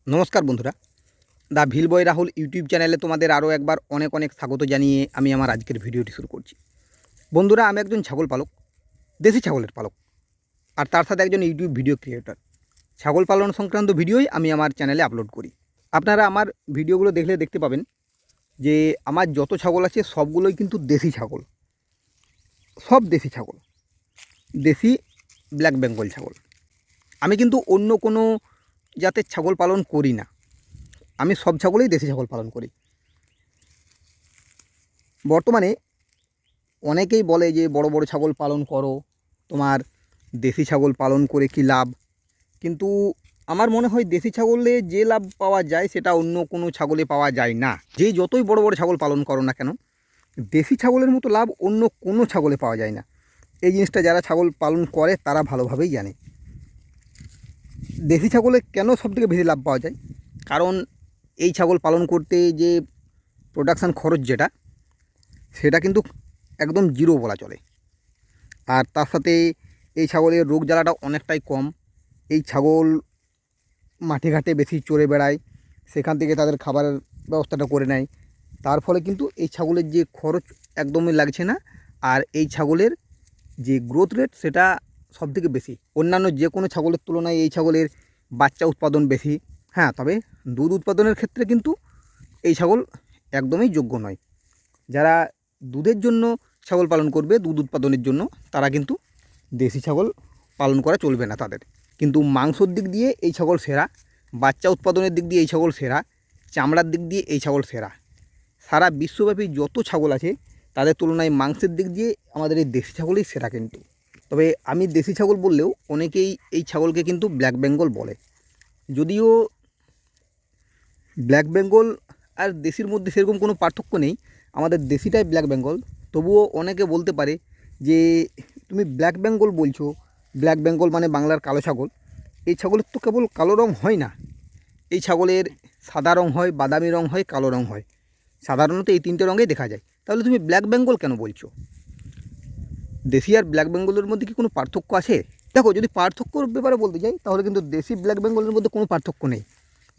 নমস্কার বন্ধুরা, the Bhil boy Rahul YouTube চ্যানেলে তোমাদের আরও একবার অনেক অনেক স্বাগত জানিয়ে আমি আমার আজকের ভিডিওটি শুরু করছি। বন্ধুরা, আমি একজন ছাগল পালক, দেশি ছাগলের পালক, আর তার সাথে একজন ইউটিউব ভিডিও ক্রিয়েটর। ছাগল পালন সংক্রান্ত ভিডিওই আমি আমার চ্যানেলে আপলোড করি। আপনারা আমার ভিডিওগুলো দেখলে দেখতে পাবেন যে আমার যত ছাগল আছে সবগুলোই কিন্তু দেশি ছাগল, সব দেশি ছাগল, দেশি ব্ল্যাক বেঙ্গল ছাগল। আমি কিন্তু অন্য কোনো জাতের ছাগল পালন করি না, আমি সব ছাগলেই দেশি ছাগল পালন করি। বর্তমানে অনেকেই বলে যে বড় বড় ছাগল পালন করো, তোমার দেশি ছাগল পালন করে কি লাভ। কিন্তু আমার মনে হয় দেশি ছাগলে যে লাভ পাওয়া যায় সেটা অন্য কোনো ছাগলে পাওয়া যায় না। যে যতই বড় বড় ছাগল পালন করো না কেন, দেশি ছাগলের মতো লাভ অন্য কোনো ছাগলে পাওয়া যায় না। এই জিনিসটা যারা ছাগল পালন করে তারা ভালোভাবেই জানে। দেশি ছাগলে কেন সবথেকে বেশি লাভ পাওয়া যায়, কারণ এই ছাগল পালন করতে যে প্রোডাকশান খরচ যেটা, সেটা কিন্তু একদম জিরো বলা চলে। আর তার সাথে এই ছাগলের রোগ জ্বালাটা অনেকটাই কম। এই ছাগল মাঠে ঘাটে বেশি চড়ে বেড়ায়, সেখান থেকে তাদের খাবারের ব্যবস্থাটা করে নেয়। তার ফলে কিন্তু এই ছাগলের যে খরচ একদমই লাগছে না, আর এই ছাগলের যে গ্রোথ রেট সেটা সবথেকে বেশি। অন্যান্য যে কোনো ছাগলের তুলনায় এই ছাগলের বাচ্চা উৎপাদন বেশি। হ্যাঁ, তবে দুধ উৎপাদনের ক্ষেত্রে কিন্তু এই ছাগল একদমই যোগ্য নয়। যারা দুধের জন্য ছাগল পালন করবে, দুধ উৎপাদনের জন্য, তারা কিন্তু দেশি ছাগল পালন করা চলবে না তাদের। কিন্তু মাংসর দিক দিয়ে এই ছাগল সেরা, বাচ্চা উৎপাদনের দিক দিয়ে এই ছাগল সেরা, চামড়ার দিক দিয়ে এই ছাগল সেরা। সারা বিশ্বব্যাপী যত ছাগল আছে তাদের তুলনায় মাংসের দিক দিয়ে আমাদের এই দেশি ছাগলই সেরা কিন্তু। তবে আমি দেশি ছাগল বললেও অনেকেই এই ছাগলকে কিন্তু ব্ল্যাক বেঙ্গল বলে। যদিও ব্ল্যাক বেঙ্গল আর দেশির মধ্যে সেরকম কোনো পার্থক্য নেই, আমাদের দেশিটাই ব্ল্যাক বেঙ্গল। তবুও অনেকে বলতে পারে যে তুমি ব্ল্যাক বেঙ্গল বলছো, ব্ল্যাক বেঙ্গল মানে বাংলার কালো ছাগল। এই ছাগলের তো কেবল কালো রং হয় না, এই ছাগলের সাদা রং হয়, বাদামি রং হয়, কালো রং হয়। সাধারণত এই তিনটে রঙেই দেখা যায়। তাহলে তুমি ব্ল্যাক বেঙ্গল কেন বলছো? দেশি আর ব্ল্যাক বেঙ্গলের মধ্যে কি কোনো পার্থক্য আছে? দেখো, যদি পার্থক্যর ব্যাপারে বলতে যাই তাহলে কিন্তু দেশি ব্ল্যাক বেঙ্গলের মধ্যে কোনো পার্থক্য নেই,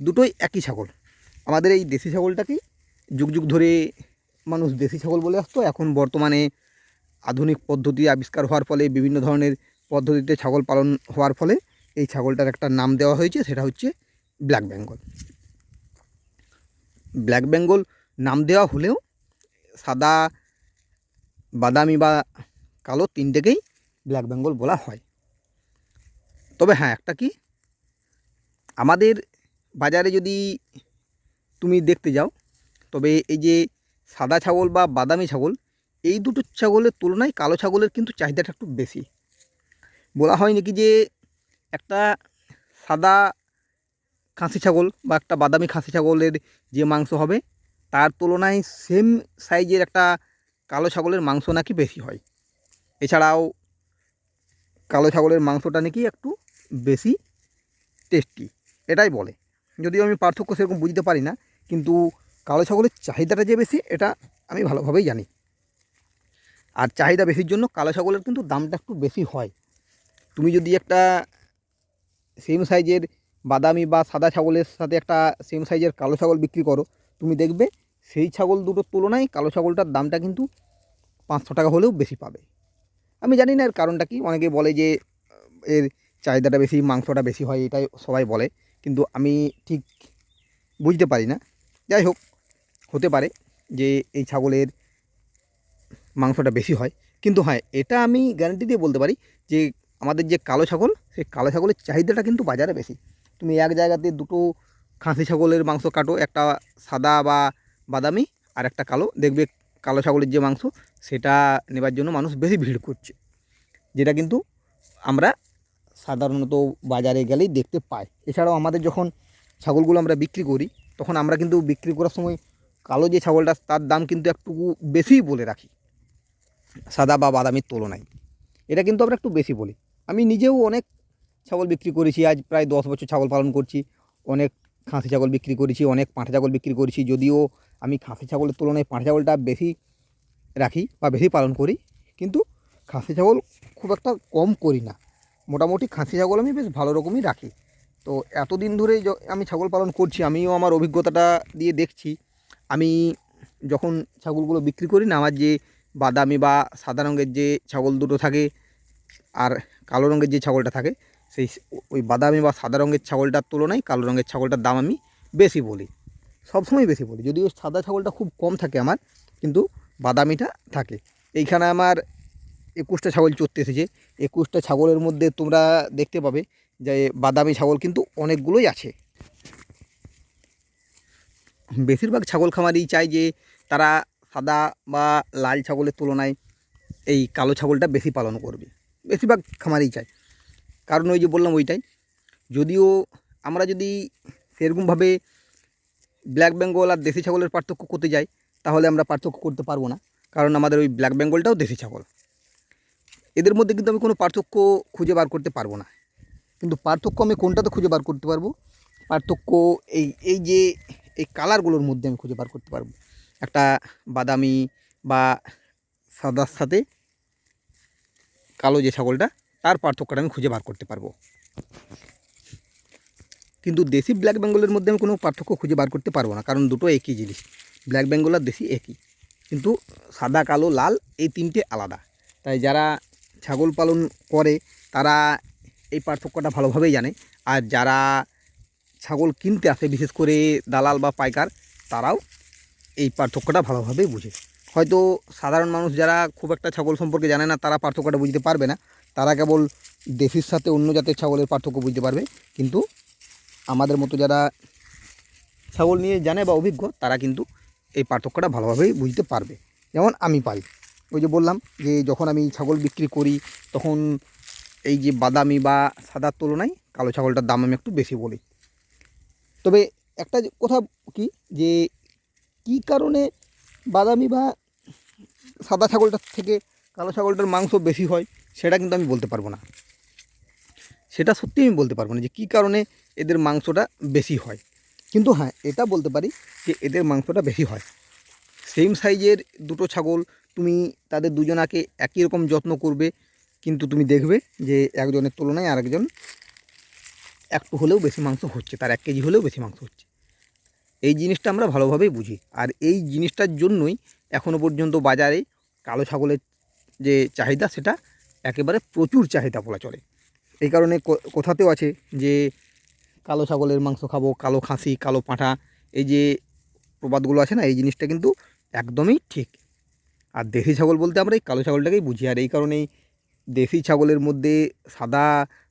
দুটোই একই ছাগল। আমাদের এই দেশি ছাগলটাকেই যুগ যুগ ধরে মানুষ দেশি ছাগল বলে আসতো। এখন বর্তমানে আধুনিক পদ্ধতি আবিষ্কার হওয়ার ফলে, বিভিন্ন ধরনের পদ্ধতিতে ছাগল পালন হওয়ার ফলে এই ছাগলটার একটা নাম দেওয়া হয়েছে, সেটা হচ্ছে ব্ল্যাক বেঙ্গল। ব্ল্যাক বেঙ্গল নাম দেওয়া হলেও সাদা, বাদামি বা কালো তিনটেকেই ব্ল্যাক বেঙ্গল বলা হয়। তবে হ্যাঁ, একটা কি, আমাদের বাজারে যদি তুমি দেখতে যাও, তবে এই যে সাদা ছাগল বা বাদামি ছাগল, এই দুটো ছাগলের তুলনায় কালো ছাগলের কিন্তু চাহিদাটা একটু বেশি। বলা হয় নাকি যে একটা সাদা খাসি ছাগল বা একটা বাদামি খাসি ছাগলের যে মাংস হবে, তার তুলনায় সেম সাইজের একটা কালো ছাগলের মাংস নাকি বেশি হয়। এছাড়াও কালো ছাগলের মাংসটা নাকি একটু বেশি টেস্টি, এটাই বলে। যদিও আমি পার্থক্য সেরকম বুঝতে পারি না, কিন্তু কালো ছাগলের চাহিদাটা যে বেশি এটা আমি ভালোভাবেই জানি। আর চাহিদা বেশির জন্য কালো ছাগলের কিন্তু দামটা একটু বেশি হয়। তুমি যদি একটা সেম সাইজের বাদামি বা সাদা ছাগলের সাথে একটা সেম সাইজের কালো ছাগল বিক্রি করো, তুমি দেখবে সেই ছাগল দুটোর তুলনায় কালো ছাগলটার দামটা কিন্তু 500 টাকা হলেও বেশি পাবে। আমি জানি না এর কারণটা কি। অনেকে বলে যে এর চাহিদাটা বেশি, মাংসটা বেশি হয়, এটাই সবাই বলে, কিন্তু আমি ঠিক বুঝতে পারি না। যাই হোক, হতে পারে যে এই ছাগলের মাংসটা বেশি হয়। কিন্তু হ্যাঁ, এটা আমি গ্যারান্টি দিয়ে বলতে পারি যে আমাদের যে কালো ছাগল, সেই কালো ছাগলের চাহিদাটা কিন্তু বাজারে বেশি। তুমি এক জায়গাতে দুটো খাসি ছাগলের মাংস কাটো, একটা সাদা বা বাদামি আর একটা কালো, দেখবে কালো ছাগলের যে মাংস সেটা নেবার জন্য মানুষ বেশি ভিড় করছে, যেটা কিন্তু আমরা সাধারণত বাজারে গেলেই দেখতে পাই। এছাড়াও আমাদের যখন ছাগলগুলো আমরা বিক্রি করি, তখন আমরা কিন্তু বিক্রি করার সময় কালো যে ছাগলটা তার দাম কিন্তু একটু বেশিই বলে রাখি সাদা বা বাদামির তুলনায়। এটা কিন্তু আমরা একটু বেশি বলি। আমি নিজেও অনেক ছাগল বিক্রি করেছি, আজ প্রায় 10 বছর ছাগল পালন করছি। অনেক খাসি ছাগল বিক্রি করেছি, অনেক পাঁঠা ছাগল বিক্রি করেছি। যদিও আমি খাসি ছাগলের তুলনায় পাঁঠা ছাগলটা বেশি রাখি বা বেশি পালন করি, কিন্তু খাসি ছাগল খুব একটা কম করি না। মোটামুটি খাসি ছাগল আমি বেশ ভালো রকমই রাখি। তো এতদিন ধরে আমি ছাগল পালন করছি, আমিও আমার অভিজ্ঞতাটা দিয়ে দেখছি। আমি যখন ছাগলগুলো বিক্রি করি না, আমার যে বাদামি বা সাদা রঙের যে ছাগল দুটো থাকে আর কালো রঙের যে ছাগলটা থাকে, সেই ওই বাদামি বা সাদা রঙের ছাগলটার তুলনায় কালো রঙের ছাগলটার দাম আমি বেশি বলি, সবসময় বেশি বলি। যদিও সাদা ছাগলটা খুব কম থাকে আমার, কিন্তু বাদামিটা থাকে। এইখানে আমার 21টা ছাগল চড়তে এসেছে। 21টা ছাগলের মধ্যে তোমরা দেখতে পাবে যে বাদামি ছাগল কিন্তু অনেকগুলোই আছে। বেশিরভাগ ছাগল খামারই চায় যে তারা সাদা বা লাল ছাগলের তুলনায় এই কালো ছাগলটা বেশি পালন করবে, বেশিরভাগ খামারই চায়। কারণ ওই যে বললাম ওইটাই। যদিও আমরা যদি সেরকমভাবে ব্ল্যাক বেঙ্গল আর দেশি ছাগলের পার্থক্য করতে যাই, তাহলে আমরা পার্থক্য করতে পারবো না। কারণ আমাদের ওই ব্ল্যাক বেঙ্গলটাও দেশি ছাগল, এদের মধ্যে কিন্তু আমি কোনো পার্থক্য খুঁজে বার করতে পারবো না। কিন্তু পার্থক্য আমি কোনটাতে খুঁজে বার করতে পারবো, পার্থক্য এই এই যে এই কালারগুলোর মধ্যে আমি খুঁজে বার করতে পারবো। একটা বাদামি বা সাদার সাথে কালো যে ছাগলটা, তার পার্থক্যটা আমি খুঁজে বার করতে পারবো। কিন্তু দেশি ব্ল্যাক বেঙ্গলের মধ্যে আমি কোনো পার্থক্য খুঁজে বার করতে পারবো না, কারণ দুটো একই জিনিস। ব্ল্যাক বেঙ্গল আর দেশি একই, কিন্তু সাদা কালো লাল এই তিনটে আলাদা। তাই যারা ছাগল পালন করে তারা এই পার্থক্যটা ভালোভাবেই জানে। আর যারা ছাগল কিনতে আসে, বিশেষ করে দালাল বা পাইকার, তারাও এই পার্থক্যটা ভালোভাবেই বুঝে। হয়তো সাধারণ মানুষ যারা খুব একটা ছাগল সম্পর্কে জানে না, তারা পার্থক্যটা বুঝতে পারবে না। তারা কেবল দেশির সাথে অন্য জাতের ছাগলের পার্থক্য বুঝতে পারবে। কিন্তু আমাদের মতো যারা ছাগল নিয়ে জানে বা অভিজ্ঞ, তারা কিন্তু এই পার্থক্যটা ভালোভাবেই বুঝতে পারবে। যেমন আমি পারি। ওই যে বললাম যে যখন আমি ছাগল বিক্রি করি, তখন এই যে বাদামি বা সাদার তুলনায় কালো ছাগলটার দাম আমি একটু বেশি বলি। তবে একটা কথা কি, যে কী কারণে বাদামি বা সাদা ছাগলটার থেকে কালো ছাগলটার মাংস বেশি হয়, সেটা কিন্তু আমি বলতে পারবো না। সেটা সত্যি আমি বলতে পারবো না যে কী কারণে এদের মাংসটা বেশি হয়। কিন্তু হ্যাঁ, এটা বলতে পারি যে এদের মাংসটা বেশি হয়। সেম সাইজের দুটো ছাগল, তুমি তাদের দুজনাকে একই রকম যত্ন করবে, কিন্তু তুমি দেখবে যে একজনের তুলনায় আরেকজন একটু হলেও বেশি মাংস হচ্ছে, তার 1 কেজি হলেও বেশি মাংস হচ্ছে। এই জিনিসটা আমরা ভালোভাবেই বুঝি। আর এই জিনিসটার জন্যই এখনও পর্যন্ত বাজারে কালো ছাগলের যে চাহিদা, সেটা একেবারে প্রচুর চাহিদা বলা চলে। এই কারণে কথাতেও আছে যে কালো ছাগলের মাংস খাবো, কালো খাসি, কালো পাঁঠা, এই যে প্রবাদগুলো আছে না, এই জিনিসটা কিন্তু একদমই ঠিক। আর দেশি ছাগল বলতে আমরা এই কালো ছাগলটাকেই বুঝি। আর এই কারণেই দেশি ছাগলের মধ্যে সাদা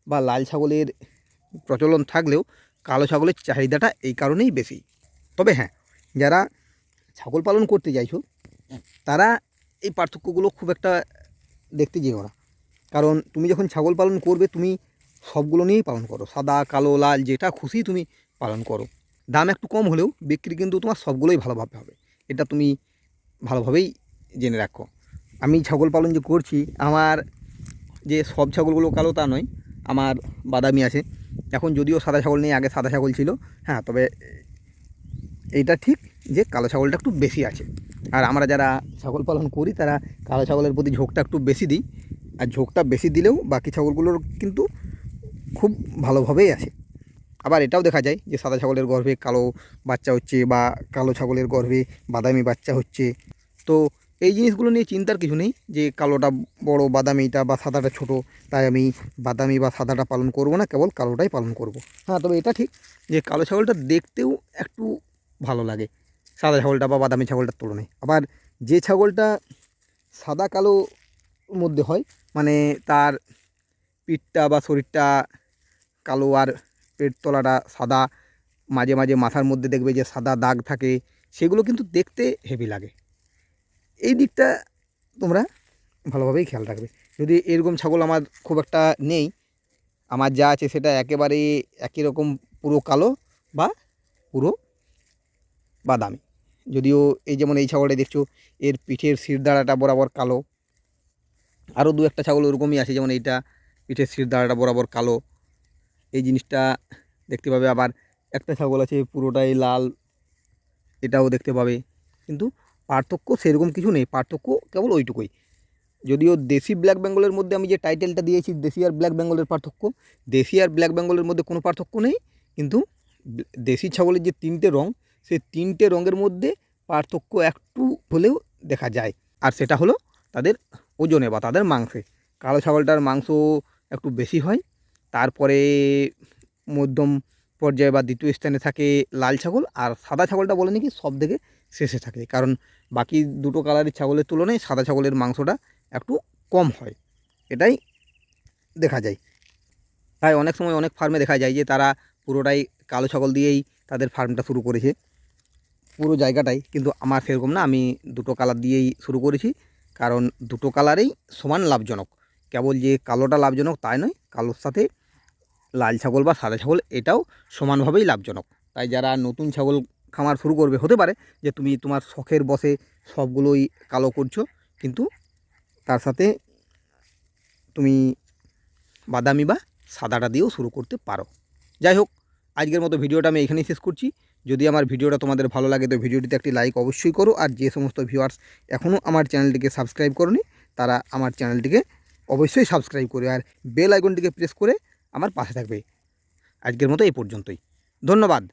বা লাল ছাগলের প্রচলন থাকলেও কালো ছাগলের চাহিদাটা এই কারণেই বেশি। তবে হ্যাঁ, যারা ছাগল পালন করতে চাইছো, তারা এই পার্থক্যগুলো খুব একটা দেখতে যেও না। কারণ তুমি যখন ছাগল পালন করবে, তুমি সবগুলো নিয়েই পালন করো, সাদা কালো লাল যেটা খুশি তুমি পালন করো। দাম একটু কম হলেও বিক্রি কিন্তু তোমার সবগুলোই ভালোভাবে হবে, এটা তুমি ভালোভাবেই জেনে রাখো। আমি ছাগল পালন যে করছি, আমার যে সব ছাগলগুলো কালো তা নয়, আমার বাদামি আছে। এখন যদিও সাদা ছাগল নেই, আগে সাদা ছাগল ছিল। হ্যাঁ, তবে এইটা ঠিক যে কালো ছাগলটা একটু বেশি আছে। আর আমরা যারা ছাগল পালন করি, তারা কালো ছাগলের প্রতি ঝোঁকটা একটু বেশি দিই। আর ঝোঁকটা বেশি দিলেও বাকি ছাগলগুলোর কিন্তু খুব ভালোভাবেই আছে। আবার এটাও দেখা যায় যে সাদা ছাগলের গর্ভে কালো বাচ্চা হচ্ছে, বা কালো ছাগলের গর্ভে বাদামি বাচ্চা হচ্ছে। তো এই জিনিসগুলো নিয়ে চিন্তার কিছু নেই যে কালোটা বড়, বাদামিটা বা সাদাটা ছোট, তাই আমি বাদামি বা সাদাটা পালন করব না, কেবল কালোটাই পালন করব। হ্যাঁ, তবে এটা ঠিক যে কালো ছাগলটা দেখতেও একটু ভালো লাগে সাদা ছাগলটা বা বাদামি ছাগলটার তুলনায়। আবার যে ছাগলটা সাদা কালো মধ্যে হয়, মানে তার পিঠটা বা শরীরটা কালো আর পেট তলাটা সাদা, মাঝে মাঝে মাথার মধ্যে দেখবে যে সাদা দাগ থাকে, সেগুলো কিন্তু দেখতে হেভি লাগে। এই দিকটা তোমরা ভালোভাবেই খেয়াল রাখবে। যদি এরকম ছাগল আমার খুব একটা নেই, আমার যা আছে সেটা একেবারে একই রকম, পুরো কালো বা পুরো বাদামি। যদিও এই যেমন এই ছাগলটা দেখছো, এর পিঠের শিরদাঁড়াটা বরাবর কালো। আরও 2-1টা ছাগল ওরকমই আছে, যেমন এইটা পিঠের শিরদাঁড়াটা বরাবর কালো, এই জিনিসটা দেখতে পাবে। আবার একটা ছাগল আছে পুরোটাই লাল, এটাও দেখতে পাবে। কিন্তু পার্থক্য সেরকম কিছু নেই, পার্থক্য কেবল ওইটুকুই যদিও দেশি ব্ল্যাক বেঙ্গলের মধ্যে আমি যে টাইটেলটা দিয়েছি দেশি আর ব্ল্যাক বেঙ্গলের পার্থক্য, দেশি আর ব্ল্যাক বেঙ্গলের মধ্যে কোনো পার্থক্য নেই, কিন্তু দেশি ছাগলের যে 3টে রং, সেই 3টে রঙের মধ্যে পার্থক্য একটু হলেও দেখা যায়, আর সেটা হলো তাদের ওজনে বা তাদের মাংসে। কালো ছাগলটার মাংস একটু বেশি হয়, তারপরে মধ্যম পর্যায়ে বা দ্বিতীয় স্থানে থাকে লাল ছাগল, আর সাদা ছাগলটা বলে নাকি সব থেকে শেষে থাকে, কারণ বাকি দুটো কালারের ছাগলের তুলনায় সাদা ছাগলের মাংসটা একটু কম হয়, এটাই দেখা যায়। তাই অনেক সময় অনেক ফার্মে দেখা যায় যে তারা পুরোটাই কালো ছাগল দিয়েই তাদের ফার্মটা শুরু করেছে, পুরো জায়গাটাই, কিন্তু আমার সেরকম না, আমি দুটো কালার দিয়েই শুরু করেছি, কারণ দুটো কালারেই সমান লাভজনক। কেবল যে কালোটা লাভজনক তাই নয়, কালোর সাথে লাল ছাগল বা সাদা ছাগল এটাও সমানভাবেই লাভজনক। তাই যারা নতুন ছাগল খামার শুরু করবে, হতে পারে যে তুমি তোমার শখের বশে সবগুলোই কালো করছো, কিন্তু তার সাথে তুমি বাদামি বা সাদাটা দিয়েও শুরু করতে পারো। যাই হোক, আজকের মতো ভিডিওটা আমি এখানেই শেষ করছি। যদি আমার ভিডিওটা তোমাদের ভালো লাগে তো ভিডিওটিতে একটি লাইক অবশ্যই করো, আর যে সমস্ত ভিউয়ার্স এখনও আমার চ্যানেলটিকে সাবস্ক্রাইব করোনি তারা আমার চ্যানেলটিকে অবশ্যই সাবস্ক্রাইব করে আর বেল আইকনটিকে প্রেস করে আমার পাশে থাকবে। আজকের মতো এই পর্যন্তই, ধন্যবাদ।